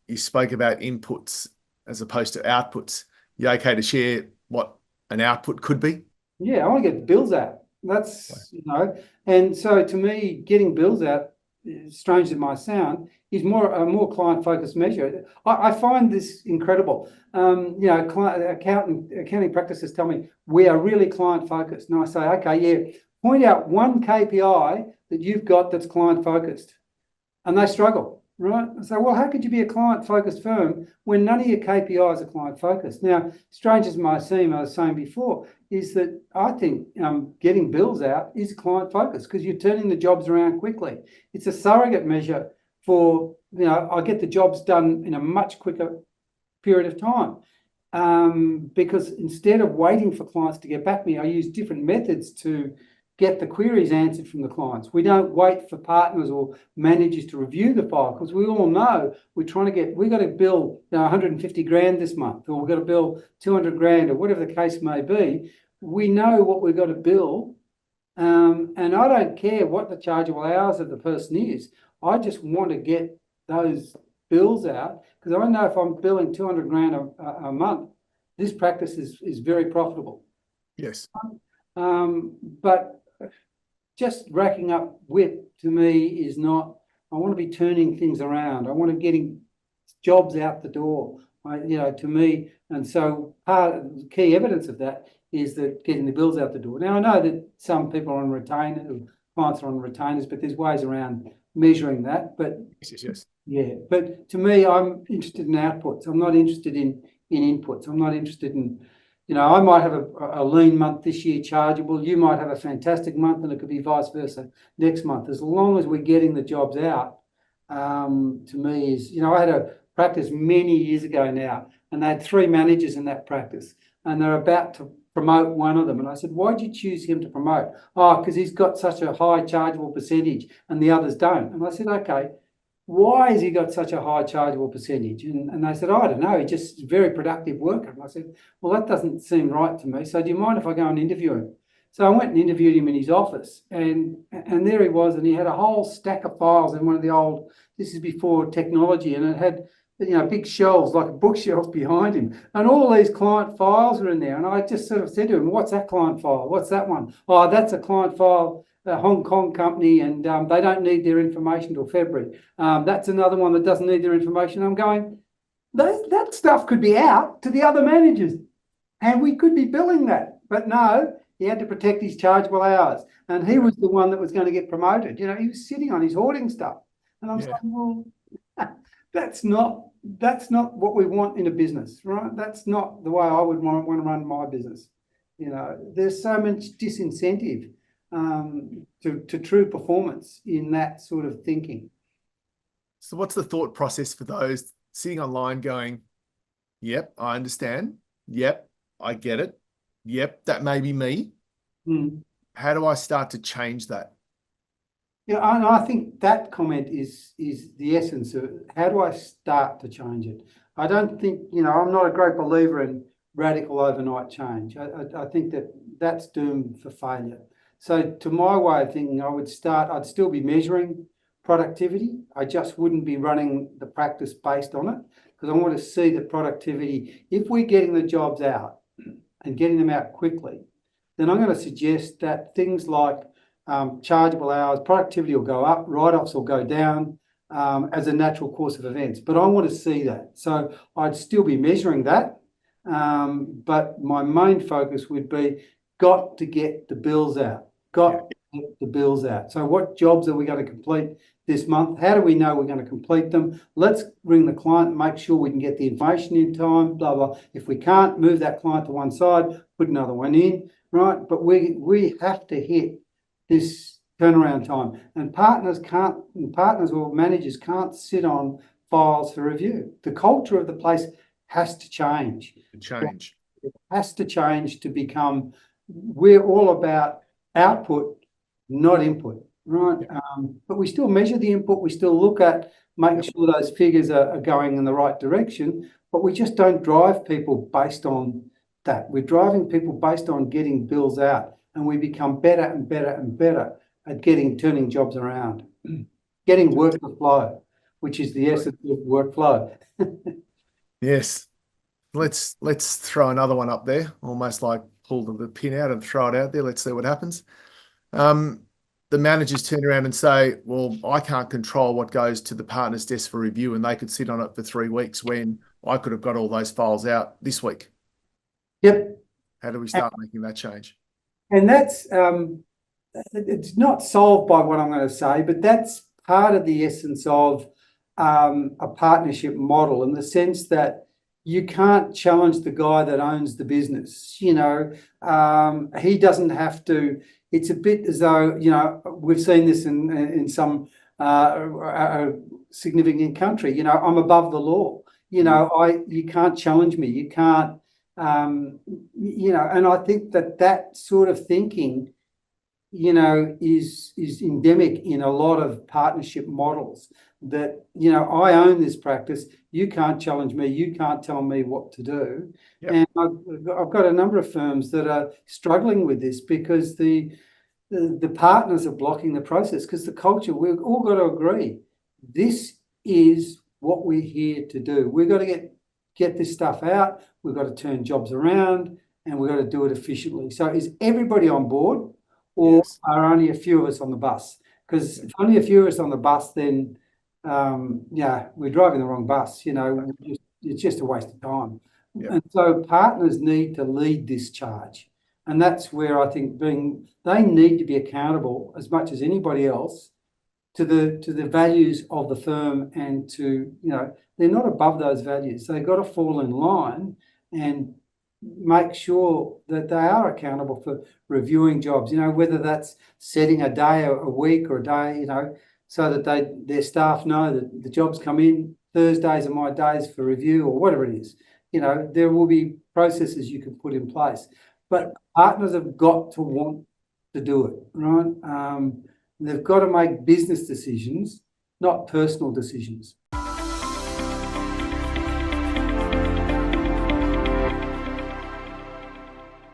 you spoke about inputs as opposed to outputs. You okay to share what an output could be? Yeah, I want to get bills out. That's, and so to me, getting bills out, strange as it might sound, is a more client-focused measure. I find this incredible. Accounting practices tell me we are really client-focused. And I say, okay, yeah, point out one KPI that you've got that's client-focused. And they struggle, right? So, well, how could you be a client-focused firm when none of your KPIs are client-focused? Now, strange as it might seem, I was saying before, is that I think getting bills out is client-focused because you're turning the jobs around quickly. It's a surrogate measure for, I get the jobs done in a much quicker period of time. Because instead of waiting for clients to get back to me, I use different methods to get the queries answered from the clients. We don't wait for partners or managers to review the file because we all know we've got to bill 150 grand this month, or we've got to bill 200 grand, or whatever the case may be. We know what we've got to bill. And I don't care what the chargeable hours of the person is. I just want to get those bills out because I know if I'm billing 200 grand a month, this practice is very profitable. Yes. But just racking up WIP to me is not. I want to be turning things around. I want to getting jobs out the door. To me, and so part of the key evidence of that is that getting the bills out the door. Now I know that some people are on retainer, clients are on retainers, but there's ways around measuring that. But yes. Yeah, but to me, I'm interested in outputs. I'm not interested in inputs. I'm not interested in. I might have a lean month this year chargeable. You might have a fantastic month, and it could be vice versa next month. As long as we're getting the jobs out, to me is, I had a practice many years ago now, and they had 3 managers in that practice, and they're about to promote one of them. And I said, why'd you choose him to promote? Oh, because he's got such a high chargeable percentage and the others don't. And I said, okay, why has he got such a high chargeable percentage? And they said, I don't know, he's just a very productive worker. And I said, well, that doesn't seem right to me. So do you mind if I go and interview him? So I went and interviewed him in his office, and there he was, and he had a whole stack of files in one of the old, this is before technology, and it had, big shelves, like a bookshelf behind him. And all these client files were in there. And I just sort of said to him, what's that client file? What's that one? Oh, that's a client file, a Hong Kong company, and they don't need their information till February. That's another one that doesn't need their information. I'm going, that stuff could be out to the other managers and we could be billing that. But no, he had to protect his chargeable hours. And he was the one that was going to get promoted. He was sitting on his hoarding stuff. And I'm saying, well, that's not what we want in a business, right? That's not the way I would want to run my business. There's so much disincentive to true performance in that sort of thinking. So what's the thought process for those sitting online going, yep, I understand. Yep, I get it. Yep, that may be me. How do I start to change that? Yeah, I think that comment is the essence of it. How do I start to change it? I don't think, I'm not a great believer in radical overnight change. I think that's doomed for failure. So to my way of thinking, I'd still be measuring productivity. I just wouldn't be running the practice based on it because I want to see the productivity. If we're getting the jobs out and getting them out quickly, then I'm going to suggest that things like chargeable hours, productivity will go up, write-offs will go down as a natural course of events. But I want to see that. So I'd still be measuring that. But my main focus would be got to get the bills out. Got to get the bills out. So what jobs are we going to complete this month? How do we know we're going to complete them? Let's ring the client, make sure we can get the information in time, blah, blah. If we can't, move that client to one side, put another one in, right? But we have to hit this turnaround time. And partners or managers can't sit on files for review. The culture of the place has to change. It has to change to become, we're all about output, not input, right? But we still measure the input. We still look at making sure those figures are going in the right direction, but we just don't drive people based on that. We're driving people based on getting bills out, and we become better and better and better at turning jobs around, getting work to flow. which is the essence of workflow. Yes. Let's throw another one up there, almost like pull the pin out and throw it out there. Let's see what happens. The managers turn around and say, well, I can't control what goes to the partner's desk for review, and they could sit on it for 3 weeks when I could have got all those files out this week. Yep. How do we start making that change? And that's, it's not solved by what I'm going to say, but that's part of the essence of a partnership model, in the sense that you can't challenge the guy that owns the business. You know, he doesn't have to. It's a bit as though, you know, we've seen this in some significant country. You know, I'm above the law. You know, you can't challenge me. You can't. You know, and I think that sort of thinking, you know, is endemic in a lot of partnership models. That, you know, I own this practice. You can't challenge me. You can't tell me what to do. Yep. And I've got a number of firms that are struggling with this because the partners are blocking the process, because the culture, we've all got to agree, this is what we're here to do. We've got to get this stuff out. We've got to turn jobs around, and we've got to do it efficiently. So is everybody on board, or yes, are only a few of us on the bus? Because if only a few of us on the bus, then yeah, we're driving the wrong bus. You know, it's just a waste of time. Yep. And so partners need to lead this charge. And that's where I think they need to be accountable as much as anybody else to the values of the firm, and to, you know, they're not above those values. They've got to fall in line and make sure that they are accountable for reviewing jobs, you know, whether that's setting a day, a week, or a day, you know, so that their staff know that the jobs come in, Thursdays are my days for review, or whatever it is. You know, there will be processes you can put in place. But partners have got to want to do it, right? They've got to make business decisions, not personal decisions.